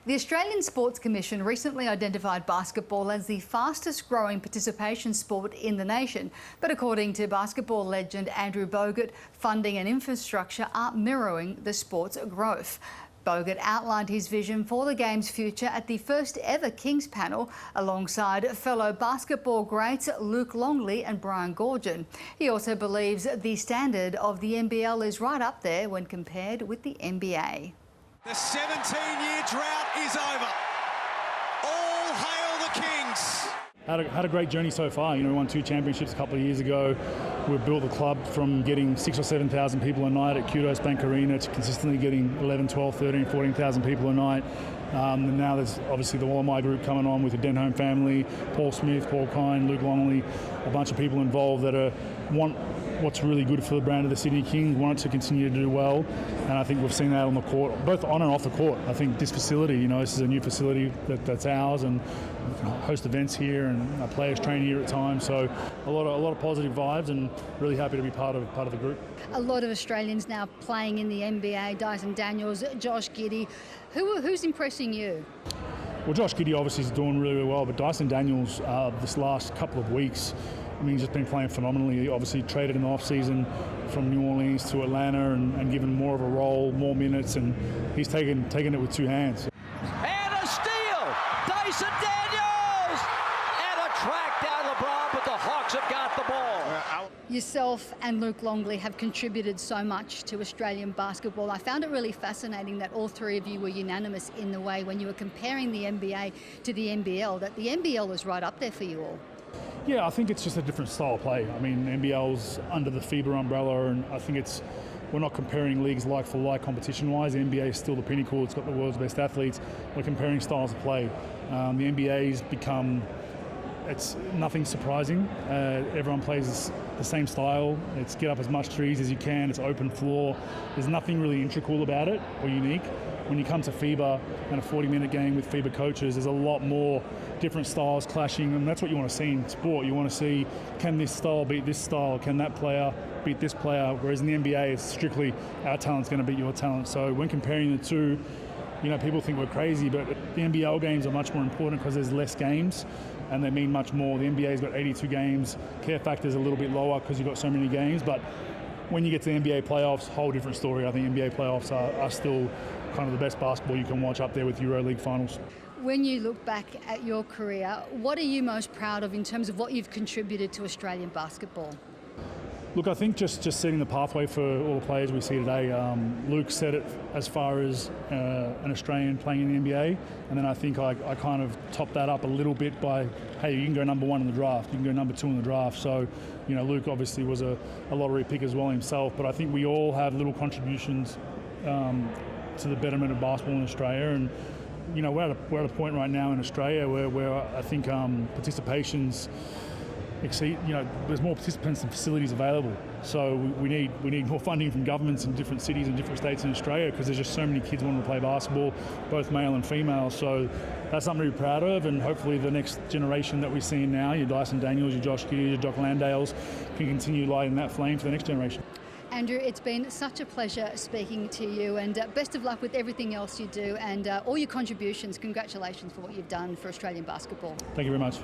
The Australian Sports Commission recently identified basketball as the fastest growing participation sport in the nation. But according to basketball legend Andrew Bogut, funding and infrastructure aren't mirroring the sport's growth. Bogut outlined his vision for the game's future at the first ever Kings panel alongside fellow basketball greats Luke Longley and Brian Goorjian. He also believes the standard of the NBL is right up there when compared with the NBA. The 17-year drought is over. All hail the Kings. Had a great journey so far. We won 2 championships a couple of years ago. We've built the club from getting 6,000 or 7,000 people a night at Kudos Bank Arena to consistently getting 11, 12, 13, 14,000 people a night. And now there's obviously the Wallamai group coming on with the Denholm family, Paul Smith, Paul Kine, Luke Longley, a bunch of people involved that want what's really good for the brand of the Sydney Kings, want it to continue to do well. And I think we've seen that on the court, both on and off the court. I think this facility, this is a new facility that's ours, and we can host events here and our players train here at times. So a lot of positive vibes, and really happy to be part of the group. A lot of Australians now playing in the NBA, Dyson Daniels, Josh Giddey. Who's impressing you? Well, Josh Giddey obviously is doing really, really well, but Dyson Daniels this last couple of weeks, he's just been playing phenomenally. He obviously traded in the off-season from New Orleans to Atlanta and given more of a role, more minutes, and he's taken it with 2 hands. And a steal! Dyson Daniels! And a track down LeBron, but the Hawks have got the ball. Yourself and Luke Longley have contributed so much to Australian basketball. I found it really fascinating that all 3 of you were unanimous in the way when you were comparing the NBA to the NBL, that the NBL is right up there for you all. Yeah, I think it's just a different style of play. NBL's under the FIBA umbrella, and I think we're not comparing leagues like for like competition-wise. The NBA is still the pinnacle. It's got the world's best athletes. We're comparing styles of play. The NBA's become, it's nothing surprising. Everyone plays the same style. It's get up as much trees as you can. It's open floor. There's nothing really integral about it or unique. When you come to FIBA and a 40-minute game with FIBA coaches, there's a lot more different styles clashing, and that's what you want to see in sport. You want to see, can this style beat this style? Can that player beat this player? Whereas in the NBA, it's strictly our talent's going to beat your talent. So when comparing the two, people think we're crazy, but the NBL games are much more important because there's less games and they mean much more. The NBA's got 82 games. Care factor's a little bit lower because you've got so many games, but when you get to the NBA playoffs, whole different story. I think NBA playoffs are still kind of the best basketball you can watch, up there with EuroLeague finals. When you look back at your career, what are you most proud of in terms of what you've contributed to Australian basketball? Look, I think just setting the pathway for all the players we see today. Luke set it as far as an Australian playing in the NBA, and then I think I kind of topped that up a little bit by, hey, you can go number 1 in the draft, you can go number 2 in the draft. So, Luke obviously was a lottery pick as well himself, but I think we all have little contributions to the betterment of basketball in Australia, and we're at a point right now in Australia where I think participations exceed. There's more participants and facilities available. So we need more funding from governments in different cities and different states in Australia, because there's just so many kids wanting to play basketball, both male and female. So that's something to be proud of, and hopefully the next generation that we're seeing now, your Dyson Daniels, your Josh Giddey, your Jock Landales, can continue lighting that flame for the next generation. Andrew, it's been such a pleasure speaking to you, and best of luck with everything else you do and all your contributions. Congratulations for what you've done for Australian basketball. Thank you very much.